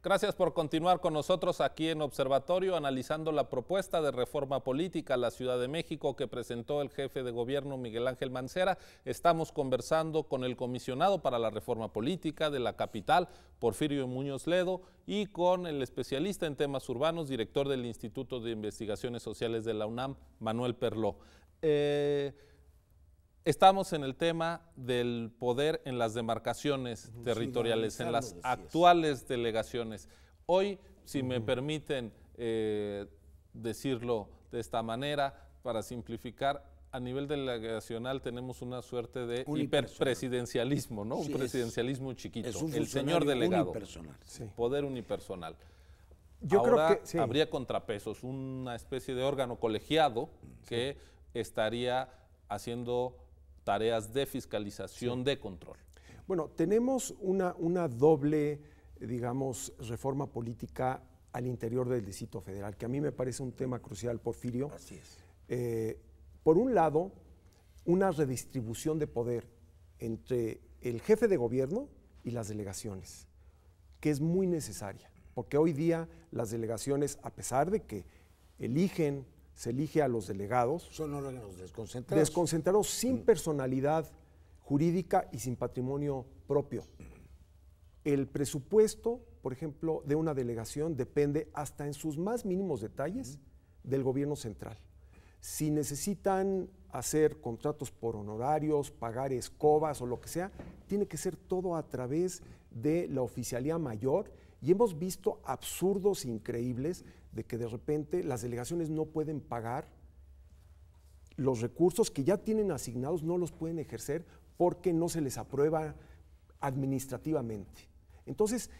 Gracias por continuar con nosotros aquí en Observatorio, analizando la propuesta de reforma política a la Ciudad de México que presentó el jefe de gobierno Miguel Ángel Mancera. Estamos conversando con el comisionado para la reforma política de la capital, Porfirio Muñoz Ledo, y con el especialista en temas urbanos, director del Instituto de Investigaciones Sociales de la UNAM, Manuel Perló. Estamos en el tema del poder en las demarcaciones territoriales, en las actuales delegaciones. Hoy, si me permiten decirlo de esta manera, para simplificar, a nivel delegacional tenemos una suerte de hiperpresidencialismo, ¿no? Un presidencialismo chiquito. El señor delegado, unipersonal. Poder unipersonal. Yo creo que habría contrapesos, una especie de órgano colegiado que estaría haciendo tareas de fiscalización, de control. Bueno, tenemos una doble, digamos, reforma política al interior del Distrito Federal, que a mí me parece un tema crucial, Porfirio. Así es. Por un lado, una redistribución de poder entre el jefe de gobierno y las delegaciones, que es muy necesaria, porque hoy día las delegaciones, a pesar de que se elige a los delegados. Son órganos desconcentrados. Desconcentrados sin personalidad jurídica y sin patrimonio propio. El presupuesto, por ejemplo, de una delegación depende hasta en sus más mínimos detalles del gobierno central. Si necesitan hacer contratos por honorarios, pagar escobas o lo que sea, tiene que ser todo a través de la oficialía mayor, y hemos visto absurdos increíbles de que de repente las delegaciones no pueden pagar los recursos que ya tienen asignados, no los pueden ejercer porque no se les aprueba administrativamente. Entonces,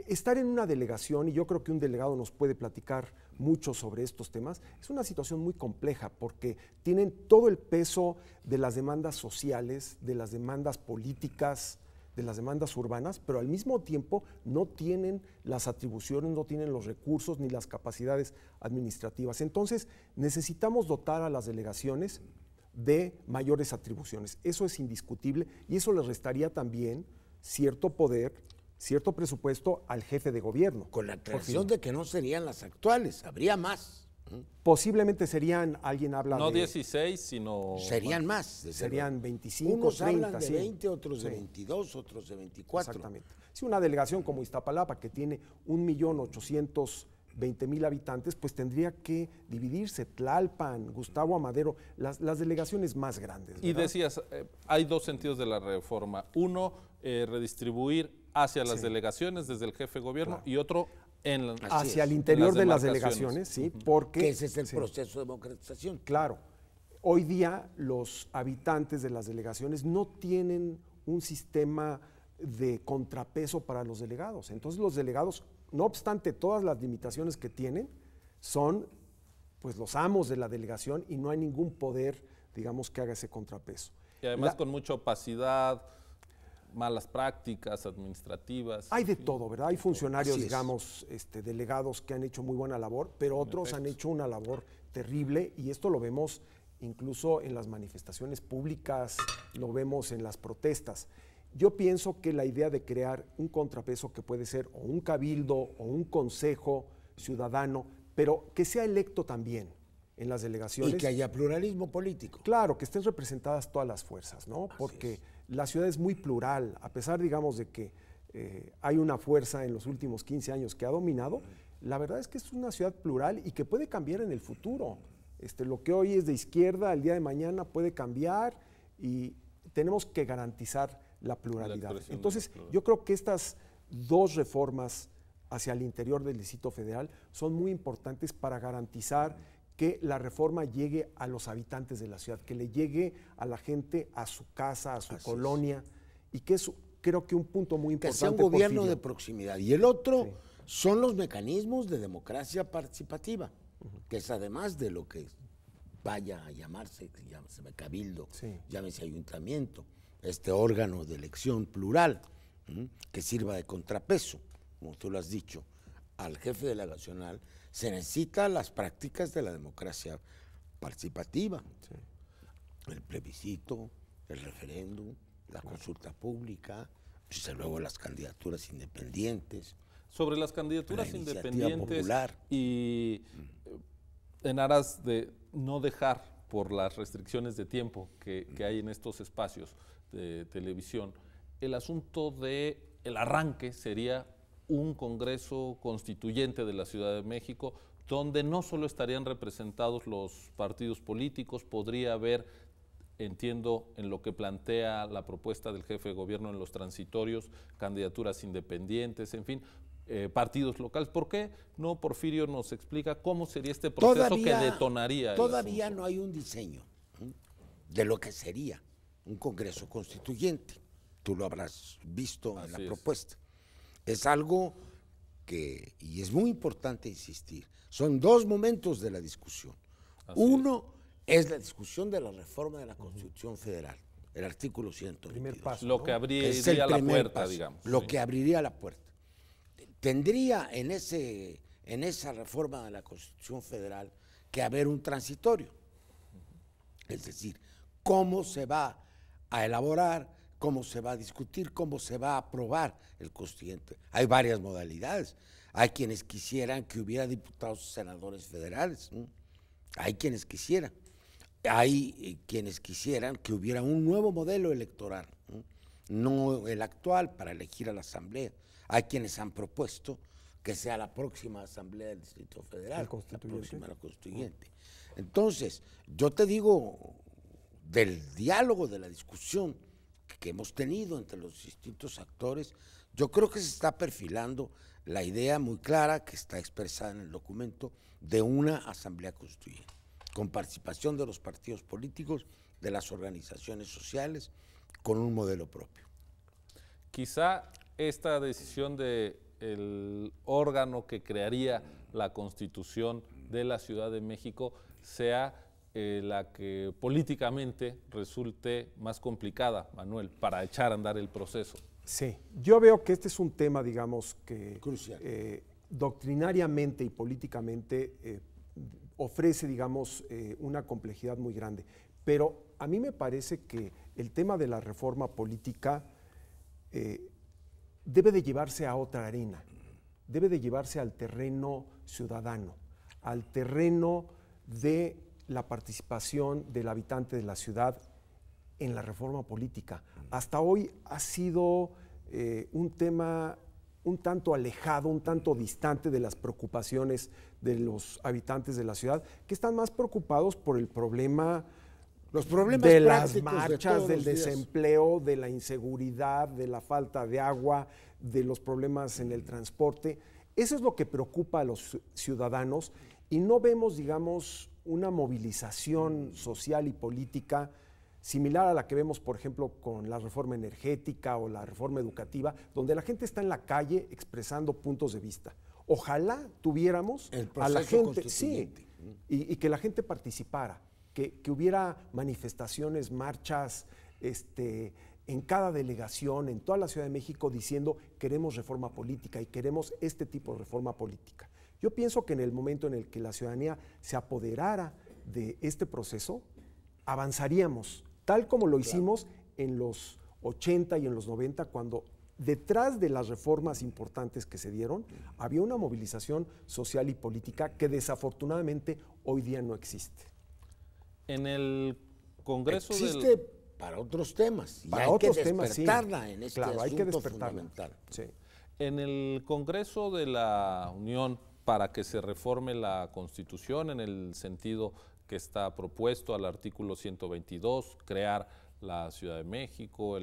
estar en una delegación, y yo creo que un delegado nos puede platicar mucho sobre estos temas, es una situación muy compleja porque tienen todo el peso de las demandas sociales, de las demandas políticas, de las demandas urbanas, pero al mismo tiempo no tienen las atribuciones, no tienen los recursos ni las capacidades administrativas. Entonces, necesitamos dotar a las delegaciones de mayores atribuciones. Eso es indiscutible y eso le restaría también cierto poder, cierto presupuesto al jefe de gobierno. Con la aclaración de que no serían las actuales, habría más. Posiblemente serían, alguien habla no de... 16, sino... Serían más. Serían 25, Unos 30, hablan de 20, otros de 22, otros de 24. Exactamente. Si una delegación como Iztapalapa, que tiene 1.820.000 habitantes, pues tendría que dividirse. Tlalpan, Gustavo Amadero, las delegaciones más grandes, ¿verdad? Y decías, hay dos sentidos de la reforma. Uno, redistribuir hacia las delegaciones desde el jefe de gobierno, y otro hacia el interior de las delegaciones, sí, porque... Que ese es el proceso de democratización. Claro. Hoy día los habitantes de las delegaciones no tienen un sistema de contrapeso para los delegados. Entonces los delegados, no obstante todas las limitaciones que tienen, son pues los amos de la delegación y no hay ningún poder, digamos, que haga ese contrapeso. Y además con mucha opacidad, malas prácticas administrativas. Hay de todo, ¿verdad? Hay funcionarios, digamos, delegados que han hecho muy buena labor, pero otros han hecho una labor terrible, y esto lo vemos incluso en las manifestaciones públicas, lo vemos en las protestas. Yo pienso que la idea de crear un contrapeso que puede ser o un cabildo o un consejo ciudadano, pero que sea electo también en las delegaciones. Y que haya pluralismo político. Claro, que estén representadas todas las fuerzas, ¿no? Porque la ciudad es muy plural, a pesar, digamos, de que hay una fuerza en los últimos 15 años que ha dominado, la verdad es que es una ciudad plural y que puede cambiar en el futuro. Lo que hoy es de izquierda, el día de mañana puede cambiar, y tenemos que garantizar la pluralidad. Entonces, yo creo que estas dos reformas hacia el interior del Distrito Federal son muy importantes para garantizar que la reforma llegue a los habitantes de la ciudad, que le llegue a la gente a su casa, a su colonia, y que es, creo que un punto muy importante. Que sea un gobierno de proximidad. Y el otro son los mecanismos de democracia participativa, que es además de lo que vaya a llamarse, llámese cabildo, llámese ayuntamiento, este órgano de elección plural, que sirva de contrapeso, como tú lo has dicho, al jefe delegacional. Se necesitan las prácticas de la democracia participativa, el plebiscito, el referéndum, la consulta pública, luego las candidaturas independientes. Sobre las candidaturas La iniciativa independientes popular. y en aras de no dejar por las restricciones de tiempo que hay en estos espacios de televisión, el asunto de el arranque sería un Congreso Constituyente de la Ciudad de México, donde no solo estarían representados los partidos políticos, podría haber, entiendo, en lo que plantea la propuesta del jefe de gobierno en los transitorios, candidaturas independientes, en fin, partidos locales. ¿Por qué no Porfirio nos explica cómo sería este proceso que detonaría? Todavía no hay un diseño de lo que sería un Congreso Constituyente. Tú lo habrás visto en la propuesta. Es algo que, y es muy importante insistir, son dos momentos de la discusión. Uno es la discusión de la reforma de la Constitución Federal, el artículo 122. Primer paso, lo que abriría la puerta, paso, digamos. Lo que abriría la puerta. Tendría en esa reforma de la Constitución Federal que haber un transitorio. Es decir, cómo se va a elaborar, cómo se va a discutir, cómo se va a aprobar el constituyente. Hay varias modalidades. Hay quienes quisieran que hubiera diputados y senadores federales. Hay quienes quisieran. Hay quienes quisieran que hubiera un nuevo modelo electoral, no el actual para elegir a la Asamblea. Hay quienes han propuesto que sea la próxima Asamblea del Distrito Federal, la próxima la constituyente. Entonces, yo te digo, del diálogo, de la discusión que hemos tenido entre los distintos actores, yo creo que se está perfilando la idea muy clara que está expresada en el documento de una Asamblea Constituyente, con participación de los partidos políticos, de las organizaciones sociales, con un modelo propio. Quizá esta decisión del órgano que crearía la Constitución de la Ciudad de México sea la que políticamente resulte más complicada, Manuel, para echar a andar el proceso. Sí, yo veo que este es un tema, digamos, que doctrinariamente y políticamente ofrece, digamos, una complejidad muy grande. Pero a mí me parece que el tema de la reforma política debe de llevarse a otra arena, debe de llevarse al terreno ciudadano, al terreno de la participación del habitante de la ciudad en la reforma política. Hasta hoy ha sido un tema un tanto alejado, un tanto distante de las preocupaciones de los habitantes de la ciudad, que están más preocupados por el problema, los problemas de las marchas, del desempleo, de la inseguridad, de la falta de agua, de los problemas en el transporte. Eso es lo que preocupa a los ciudadanos y no vemos, digamos, una movilización social y política similar a la que vemos, por ejemplo, con la reforma energética o la reforma educativa, donde la gente está en la calle expresando puntos de vista. Ojalá tuviéramos a la gente, sí, y que la gente participara, que hubiera manifestaciones, marchas, en cada delegación, en toda la Ciudad de México, diciendo queremos reforma política y queremos este tipo de reforma política. Yo pienso que en el momento en el que la ciudadanía se apoderara de este proceso, avanzaríamos, tal como lo hicimos en los 80 y en los 90, cuando detrás de las reformas importantes que se dieron, había una movilización social y política que desafortunadamente hoy día no existe. En el Congreso existe para otros temas. Y para hay otros que temas, despertarla sí. en este claro, hay que asunto despertarla. fundamental. Sí. En el Congreso de la Unión, para que se reforme la Constitución en el sentido que está propuesto al artículo 122, crear la Ciudad de México,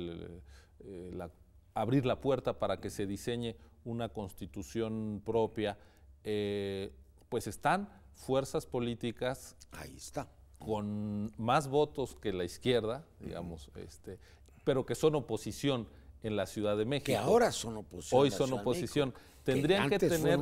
abrir la puerta para que se diseñe una Constitución propia, pues están fuerzas políticas. Ahí está. Con más votos que la izquierda, digamos, pero que son oposición en la Ciudad de México. Que ahora son oposición. Hoy son oposición. Tendrían que tener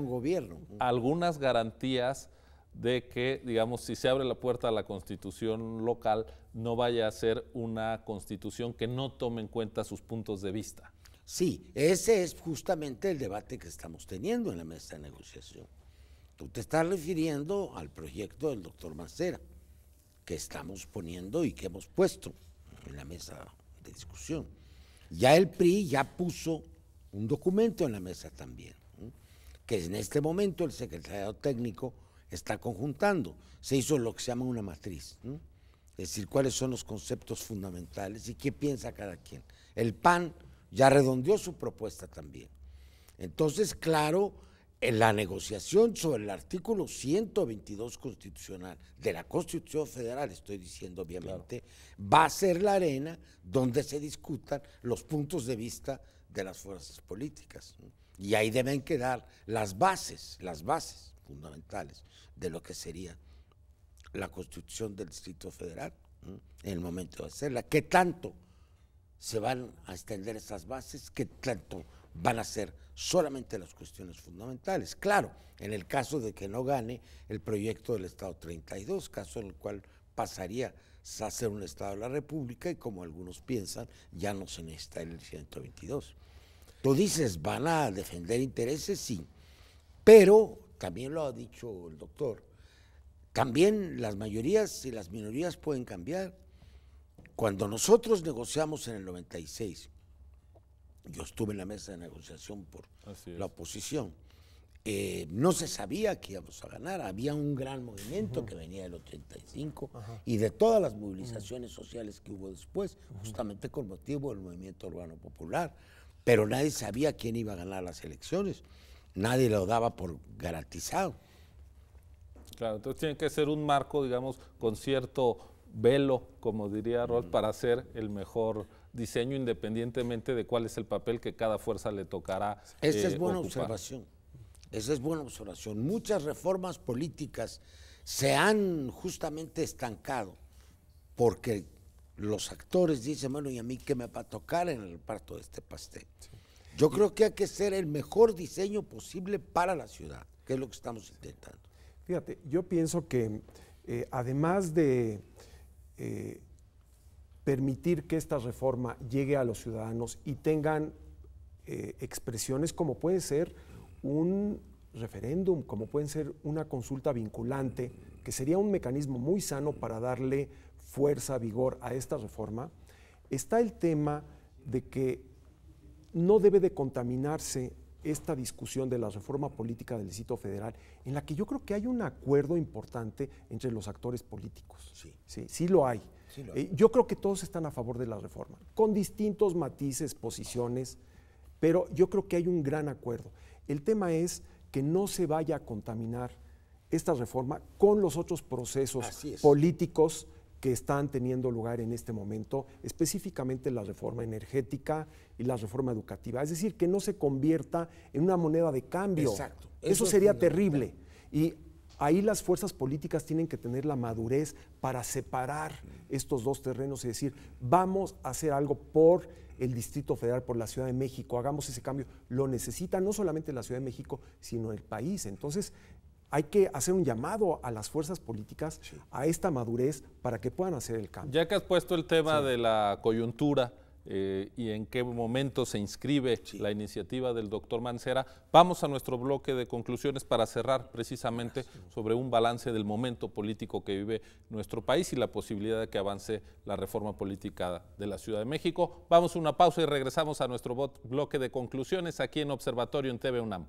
algunas garantías de que, digamos, si se abre la puerta a la Constitución local, no vaya a ser una Constitución que no tome en cuenta sus puntos de vista. Sí, ese es justamente el debate que estamos teniendo en la mesa de negociación. Tú te estás refiriendo al proyecto del doctor Mancera, que estamos poniendo y que hemos puesto en la mesa de discusión. Ya el PRI ya puso un documento en la mesa también, que en este momento el secretariado técnico está conjuntando. Se hizo lo que se llama una matriz, ¿no? Es decir, cuáles son los conceptos fundamentales y qué piensa cada quien. El PAN ya redondeó su propuesta también. Entonces, claro, en la negociación sobre el artículo 122 constitucional de la Constitución Federal, estoy diciendo obviamente, va a ser la arena donde se discutan los puntos de vista de las fuerzas políticas, ¿no? Y ahí deben quedar las bases fundamentales de lo que sería la Constitución del Distrito Federal, ¿no? En el momento de hacerla. ¿Qué tanto se van a extender esas bases? ¿Qué tanto van a ser solamente las cuestiones fundamentales? Claro, en el caso de que no gane el proyecto del Estado 32, caso en el cual pasaría a ser un Estado de la República y, como algunos piensan, ya no se necesita el 122. Tú dices, ¿van a defender intereses? Sí, pero también lo ha dicho el doctor, también las mayorías y las minorías pueden cambiar. Cuando nosotros negociamos en el 96, yo estuve en la mesa de negociación por la oposición, no se sabía que íbamos a ganar, había un gran movimiento que venía del 85 y de todas las movilizaciones sociales que hubo después, justamente con motivo del movimiento urbano popular, pero nadie sabía quién iba a ganar las elecciones, nadie lo daba por garantizado. Claro, entonces tiene que ser un marco, digamos, con cierto velo, como diría Rolf, para hacer el mejor diseño, independientemente de cuál es el papel que cada fuerza le tocará Esa es buena ocupar. observación. Esa es buena observación. Muchas reformas políticas se han justamente estancado porque los actores dicen, bueno, ¿y a mí qué me va a tocar en el reparto de este pastel? Sí. Yo creo que hay que hacer el mejor diseño posible para la ciudad, que es lo que estamos intentando. Fíjate, yo pienso que además de permitir que esta reforma llegue a los ciudadanos y tengan expresiones como puede ser un referéndum, como puede ser una consulta vinculante, que sería un mecanismo muy sano para darle fuerza, vigor a esta reforma, está el tema de que no debe de contaminarse esta discusión de la reforma política del Distrito Federal, en la que yo creo que hay un acuerdo importante entre los actores políticos. Sí lo hay. Sí lo hay. Yo creo que todos están a favor de la reforma, con distintos matices, posiciones, pero yo creo que hay un gran acuerdo. El tema es que no se vaya a contaminar esta reforma con los otros procesos políticos que están teniendo lugar en este momento, específicamente la reforma energética y la reforma educativa. Es decir, que no se convierta en una moneda de cambio. Exacto. Eso sería terrible. Y ahí las fuerzas políticas tienen que tener la madurez para separar estos dos terrenos y decir, vamos a hacer algo por el Distrito Federal, por la Ciudad de México, hagamos ese cambio. Lo necesita no solamente la Ciudad de México, sino el país. Entonces, hay que hacer un llamado a las fuerzas políticas, a esta madurez, para que puedan hacer el cambio. Ya que has puesto el tema de la coyuntura y en qué momento se inscribe la iniciativa del doctor Mancera, vamos a nuestro bloque de conclusiones para cerrar precisamente sobre un balance del momento político que vive nuestro país y la posibilidad de que avance la reforma política de la Ciudad de México. Vamos a una pausa y regresamos a nuestro bloque de conclusiones aquí en Observatorio en TV UNAM.